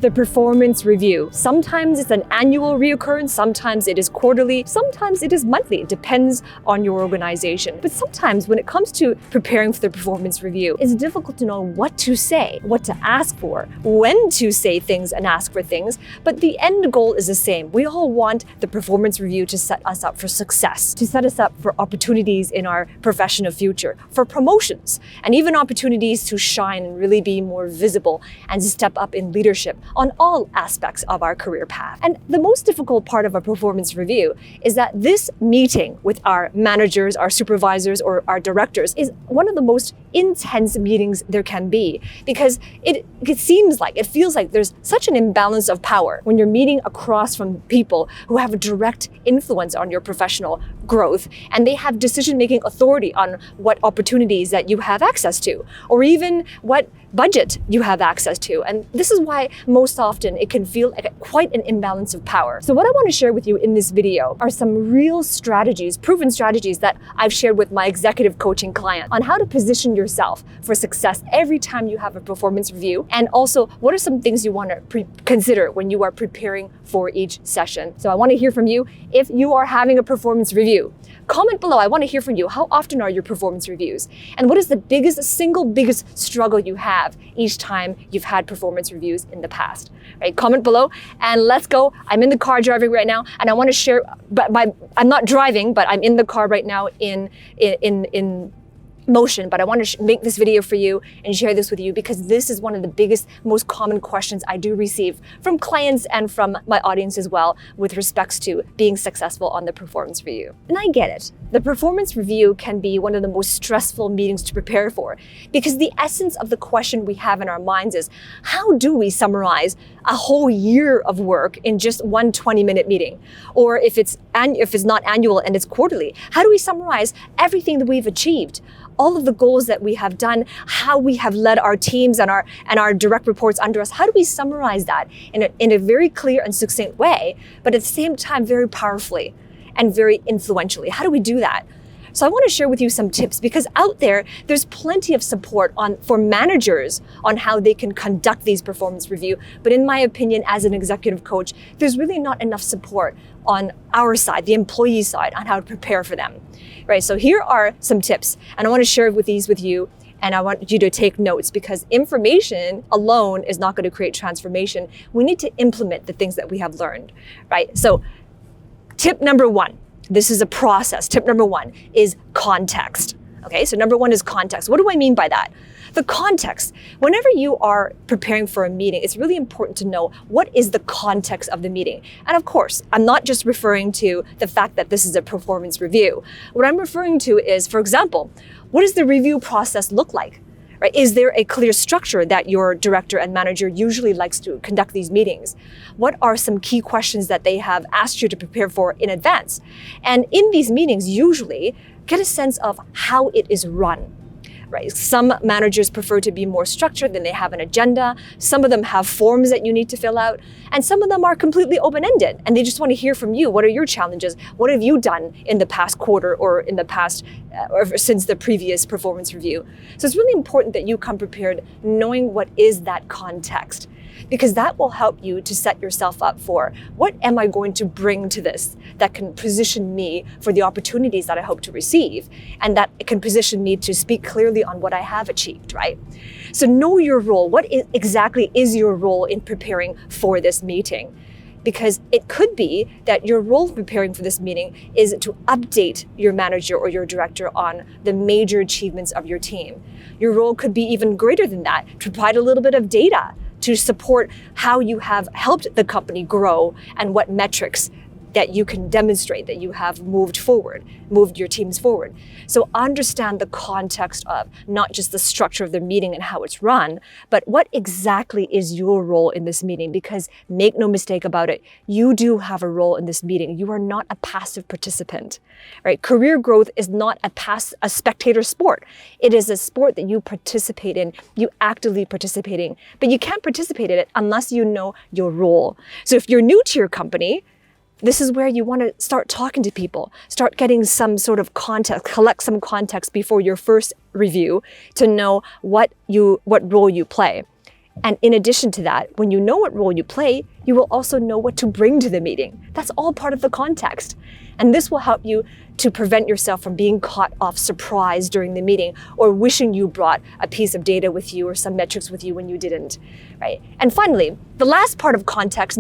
The performance review. Sometimes it's an annual reoccurrence, sometimes it is quarterly, sometimes it is monthly. It depends on your organization. But sometimes when it comes to preparing for the performance review, it's difficult to know what to say, what to ask for, when to say things and ask for things. But the end goal is the same. We all want the performance review to set us up for success, to set us up for opportunities in our professional future, for promotions, and even opportunities to shine and really be more visible and step up in leadership on all aspects of our career path. And the most difficult part of a performance review is that this meeting with our managers, our supervisors, or our directors is one of the most intense meetings there can be, because it feels like there's such an imbalance of power when you're meeting across from people who have a direct influence on your professional growth, and they have decision-making authority on what opportunities that you have access to, or even what budget you have access to. And this is why most often it can feel like quite an imbalance of power. So what I want to share with you in this video are some real strategies, proven strategies that I've shared with my executive coaching client on how to position yourself for success every time you have a performance review. And also, what are some things you want to consider when you are preparing for each session. So I want to hear from you if you are having a performance review. Comment below. I want to hear from you. How often are your performance reviews? And what is the single biggest struggle you have each time you've had performance reviews in the past? Right? Comment below and let's go. I'm in the car driving right now, and I want to share, I'm not driving, but I'm in the car right now in motion, but I want to make this video for you and share this with you because this is one of the biggest, most common questions I do receive from clients and from my audience as well with respects to being successful on the performance review. And I get it. The performance review can be one of the most stressful meetings to prepare for because the essence of the question we have in our minds is, how do we summarize a whole year of work in just one 20-minute meeting? Or if it's not annual and it's quarterly, how do we summarize everything that we've achieved? All of the goals that we have done, how we have led our teams and our direct reports under us, how do we summarize that in a very clear and succinct way, but at the same time very powerfully and very influentially? How do we do that? So I want to share with you some tips because out there's plenty of support for managers on how they can conduct these performance review. But in my opinion, as an executive coach, there's really not enough support on our side, the employee side, on how to prepare for them. Right? So here are some tips, and I want to share these with you. And I want you to take notes because information alone is not going to create transformation. We need to implement the things that we have learned, right? So tip number one, this is a process. Tip number one is context. Okay, so number one is context. What do I mean by that? The context. Whenever you are preparing for a meeting, it's really important to know what is the context of the meeting. And of course, I'm not just referring to the fact that this is a performance review. What I'm referring to is, for example, what does the review process look like? Right? Is there a clear structure that your director and manager usually likes to conduct these meetings? What are some key questions that they have asked you to prepare for in advance? And in these meetings, usually get a sense of how it is run. Right? Some managers prefer to be more structured, then they have an agenda. Some of them have forms that you need to fill out. And some of them are completely open-ended and they just want to hear from you. What are your challenges? What have you done in the past quarter or in the past, or since the previous performance review? So it's really important that you come prepared knowing what is that context, because that will help you to set yourself up for what am I going to bring to this that can position me for the opportunities that I hope to receive, and that it can position me to speak clearly on what I have achieved, right? So know your role. What exactly is your role in preparing for this meeting? Because it could be that your role preparing for this meeting is to update your manager or your director on the major achievements of your team. Your role could be even greater than that, to provide a little bit of data to support how you have helped the company grow and what metrics that you can demonstrate that you have moved your teams forward. So understand the context of not just the structure of the meeting and how it's run, but what exactly is your role in this meeting? Because make no mistake about it, you do have a role in this meeting. You are not a passive participant, right? Career growth is not a spectator sport. It is a sport that you participate in, you actively participate in, but you can't participate in it unless you know your role. So if you're new to your company, this is where you want to start talking to people, start getting some sort of context, collect some context before your first review to know what role you play. And in addition to that, when you know what role you play, you will also know what to bring to the meeting. That's all part of the context. And this will help you to prevent yourself from being caught off surprise during the meeting or wishing you brought a piece of data with you or some metrics with you when you didn't, right? And finally, the last part of context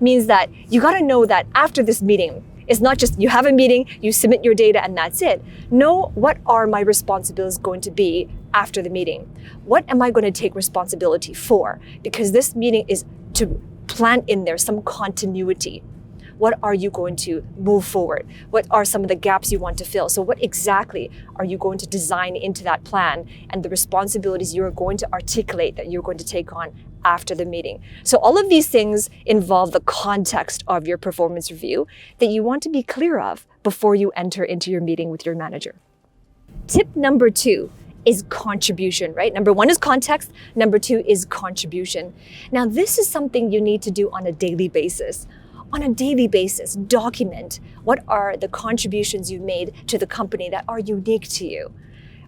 means that you got to know that after this meeting, it's not just you have a meeting, you submit your data, and that's it. Know what are my responsibilities going to be after the meeting? What am I going to take responsibility for? Because this meeting is to plant in there some continuity. What are you going to move forward? What are some of the gaps you want to fill? So what exactly are you going to design into that plan and the responsibilities you're going to articulate that you're going to take on after the meeting? So all of these things involve the context of your performance review that you want to be clear of before you enter into your meeting with your manager. Tip number 2 is contribution, right? Number 1 is context. Number 2 is contribution. Now, this is something you need to do on a daily basis. On a daily basis, document what are the contributions you've made to the company that are unique to you.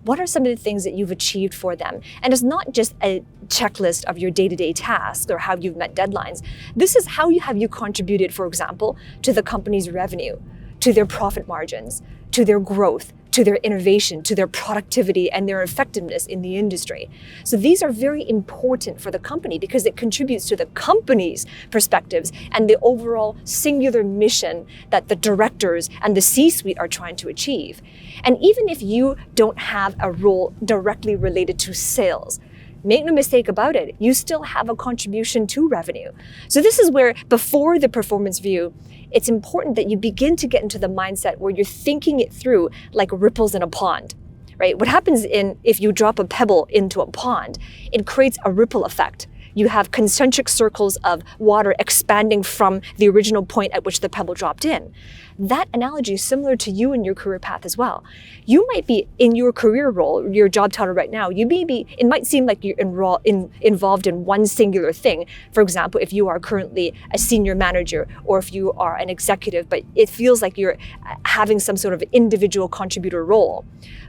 What are some of the things that you've achieved for them? And it's not just a checklist of your day-to-day tasks or how you've met deadlines. This is how have you contributed, for example, to the company's revenue, to their profit margins, to their growth, to their innovation, to their productivity and their effectiveness in the industry. So these are very important for the company because it contributes to the company's perspectives and the overall singular mission that the directors and the C-suite are trying to achieve. And even if you don't have a role directly related to sales, make no mistake about it, you still have a contribution to revenue. So this is where, before the performance review, it's important that you begin to get into the mindset where you're thinking it through like ripples in a pond, right? What happens if you drop a pebble into a pond, it creates a ripple effect. You have concentric circles of water expanding from the original point at which the pebble dropped in. That analogy is similar to you in your career path as well. You might be in your career role, your job title right now, it might seem like you're involved in one singular thing. For example, if you are currently a senior manager or if you are an executive, but it feels like you're having some sort of individual contributor role.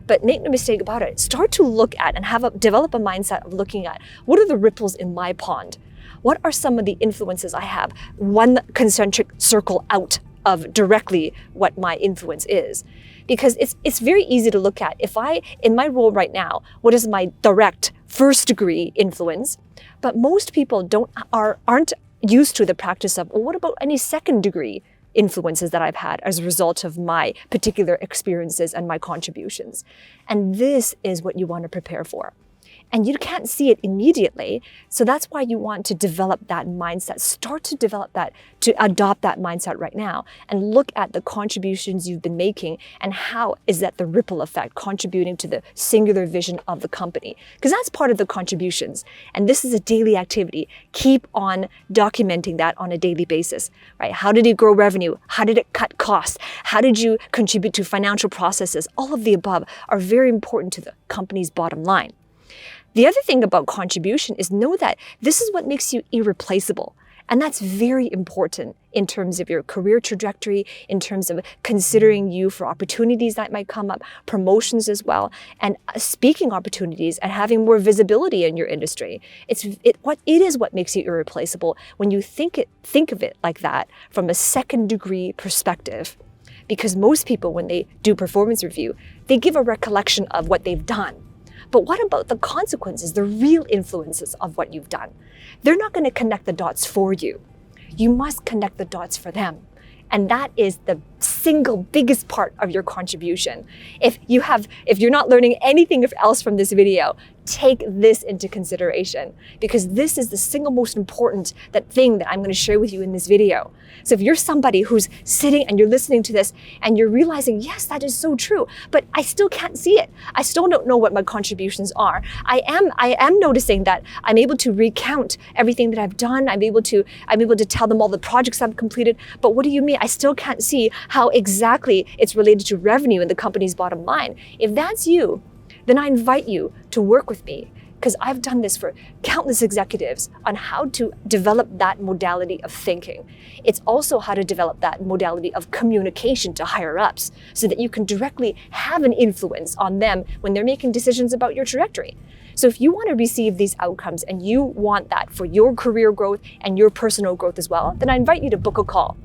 But make no mistake about it, start to look at and develop a mindset of looking at what are the ripples in my pond? What are some of the influences I have one concentric circle out of directly what my influence is? Because it's very easy to look at. In my role right now, what is my direct first degree influence? But most people aren't used to the practice of, well, what about any second degree influences that I've had as a result of my particular experiences and my contributions? And this is what you want to prepare for. And you can't see it immediately. So that's why you want to develop that mindset. Start to develop that, to adopt that mindset right now and look at the contributions you've been making and how is that the ripple effect contributing to the singular vision of the company. Because that's part of the contributions. And this is a daily activity. Keep on documenting that on a daily basis, right? How did it grow revenue? How did it cut costs? How did you contribute to financial processes? All of the above are very important to the company's bottom line. The other thing about contribution is know that this is what makes you irreplaceable. And that's very important in terms of your career trajectory, in terms of considering you for opportunities that might come up, promotions as well, and speaking opportunities and having more visibility in your industry. It is what makes you irreplaceable when you think of it like that from a second degree perspective. Because most people, when they do performance review, they give a recollection of what they've done. But what about the consequences, the real influences of what you've done? They're not going to connect the dots for you. You must connect the dots for them. And that is the single biggest part of your contribution. If you're not learning anything else from this video, take this into consideration because this is the single most important thing that I'm going to share with you in this video. So if you're somebody who's sitting and you're listening to this and you're realizing, yes, that is so true, but I still can't see it. I still don't know what my contributions are. I am noticing that I'm able to recount everything that I've done. I'm able to tell them all the projects I've completed. But what do you mean? I still can't see how exactly it's related to revenue and the company's bottom line. If that's you, then I invite you to work with me because I've done this for countless executives on how to develop that modality of thinking. It's also how to develop that modality of communication to higher ups so that you can directly have an influence on them when they're making decisions about your trajectory. So if you want to receive these outcomes and you want that for your career growth and your personal growth as well, then I invite you to book a call.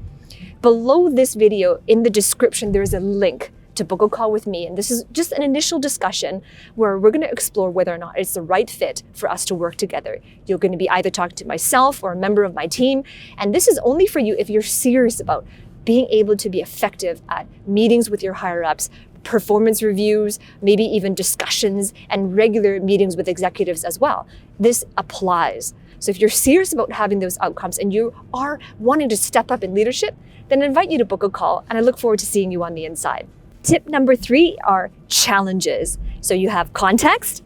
Below this video, in the description, there's a link to book a call with me. And this is just an initial discussion where we're going to explore whether or not it's the right fit for us to work together. You're going to be either talking to myself or a member of my team. And this is only for you if you're serious about being able to be effective at meetings with your higher ups, performance reviews, maybe even discussions and regular meetings with executives as well. This applies. So if you're serious about having those outcomes and you are wanting to step up in leadership, then I invite you to book a call, and I look forward to seeing you on the inside. Tip number 3 are challenges. So you have context,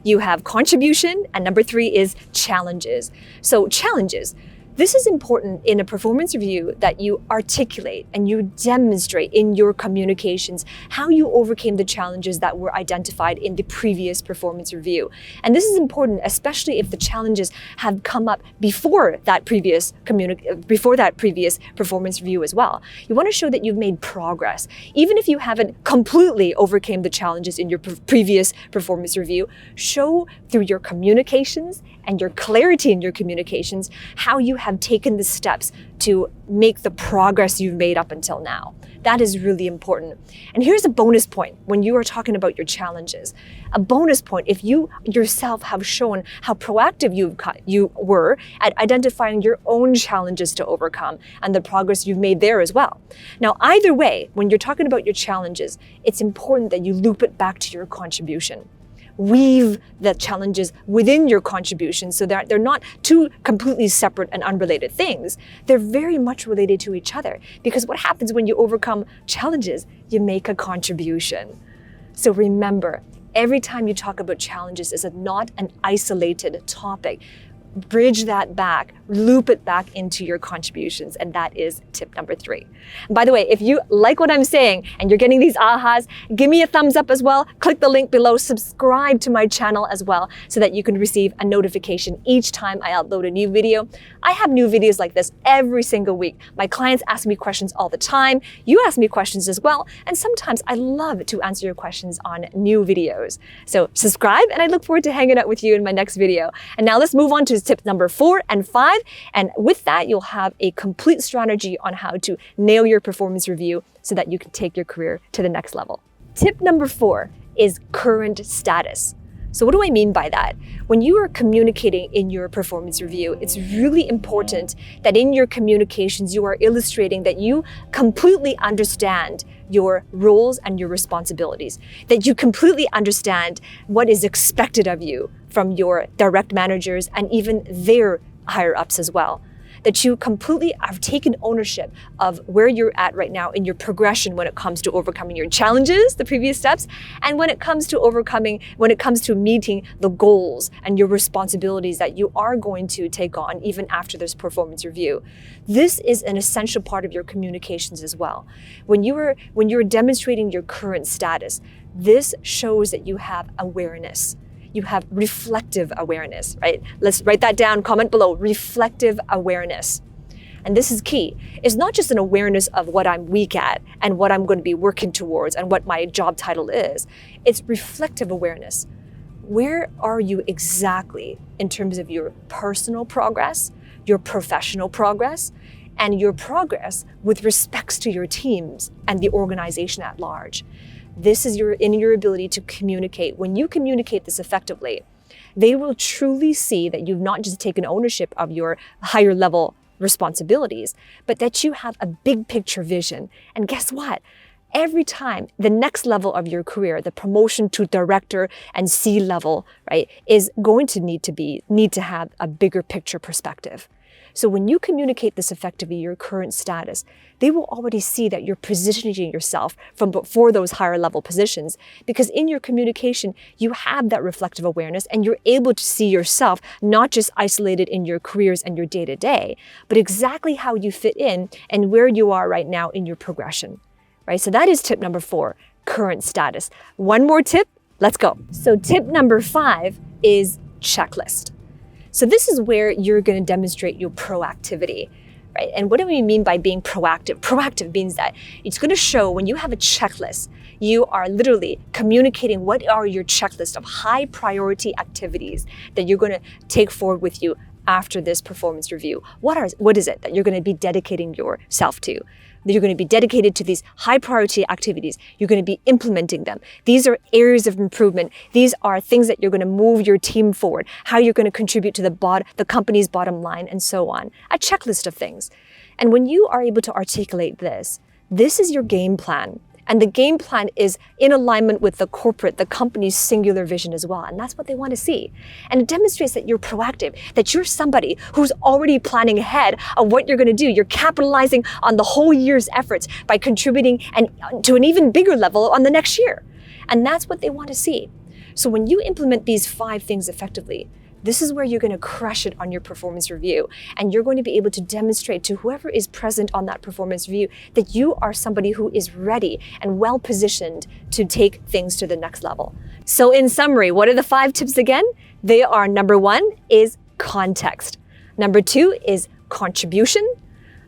you have contribution, and number 3 is challenges. So challenges. This is important in a performance review that you articulate and you demonstrate in your communications how you overcame the challenges that were identified in the previous performance review. And this is important, especially if the challenges have come up before that previous performance review as well. You want to show that you've made progress. Even if you haven't completely overcame the challenges in your previous performance review, show through your communications and your clarity in your communications how you have taken the steps to make the progress you've made up until now. That is really important. And here's a bonus point when you are talking about your challenges. A bonus point if you yourself have shown how proactive you were at identifying your own challenges to overcome and the progress you've made there as well. Now, either way, when you're talking about your challenges, it's important that you loop it back to your contribution. Weave the challenges within your contribution so that they're not two completely separate and unrelated things. They're very much related to each other, because what happens when you overcome challenges, you make a contribution. So remember, every time you talk about challenges, it's not an isolated topic. Bridge that back, loop it back into your contributions, and that is tip number 3. And by the way, if you like what I'm saying and you're getting these ahas, give me a thumbs up as well. Click the link below, subscribe to my channel as well so that you can receive a notification each time I upload a new video. I have new videos like this every single week. My clients ask me questions all the time. You ask me questions as well, and sometimes I love to answer your questions on new videos. So subscribe, and I look forward to hanging out with you in my next video. And now let's move on to tip number 4 and 5. And with that, you'll have a complete strategy on how to nail your performance review so that you can take your career to the next level. Tip number 4 is current status. So what do I mean by that? When you are communicating in your performance review, it's really important that in your communications, you are illustrating that you completely understand your roles and your responsibilities, that you completely understand what is expected of you from your direct managers and even their higher ups as well. That you completely have taken ownership of where you're at right now in your progression when it comes to overcoming your challenges, the previous steps, and when it comes to meeting the goals and your responsibilities that you are going to take on even after this performance review. This is an essential part of your communications as well. When you're demonstrating your current status, this shows that you have awareness. You have reflective awareness, right? Let's write that down, comment below, reflective awareness. And this is key. It's not just an awareness of what I'm weak at and what I'm going to be working towards and what my job title is. It's reflective awareness. Where are you exactly in terms of your personal progress, your professional progress, and your progress with respects to your teams and the organization at large? This is in your ability to communicate. When you communicate this effectively, they will truly see that you've not just taken ownership of your higher level responsibilities, but that you have a big picture vision. And guess what? Every time the next level of your career, the promotion to director and C-level, right, is going to need to have a bigger picture perspective. So when you communicate this effectively, your current status, they will already see that you're positioning yourself for those higher level positions, because in your communication, you have that reflective awareness and you're able to see yourself not just isolated in your careers and your day-to-day, but exactly how you fit in and where you are right now in your progression, right? So that is tip number 4, current status. One more tip, let's go. So tip number 5 is checklist. So this is where you're going to demonstrate your proactivity, right? And what do we mean by being proactive? Proactive means that it's going to show when you have a checklist, you are literally communicating what are your checklist of high priority activities that you're going to take forward with you after this performance review. What is it that you're going to be dedicating yourself to? That you're going to be dedicated to these high priority activities. You're going to be implementing them. These are areas of improvement. These are things that you're going to move your team forward, how you're going to contribute to the company's bottom line, and so on. A checklist of things. And when you are able to articulate this is your game plan. And the game plan is in alignment with the company's singular vision as well. And that's what they want to see. And it demonstrates that you're proactive, that you're somebody who's already planning ahead of what you're going to do. You're capitalizing on the whole year's efforts by contributing and to an even bigger level on the next year. And that's what they want to see. So when you implement these 5 things effectively, this is where you're going to crush it on your performance review. And you're going to be able to demonstrate to whoever is present on that performance review that you are somebody who is ready and well positioned to take things to the next level. So in summary, what are the 5 tips again? They are: number 1 is context. Number 2 is contribution.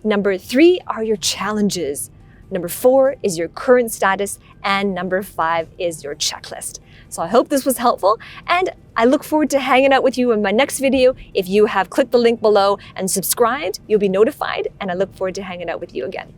Number 3 are your challenges. Number 4 is your current status. And number 5 is your checklist. So I hope this was helpful, and I look forward to hanging out with you in my next video. If you have clicked the link below and subscribed, you'll be notified, and I look forward to hanging out with you again.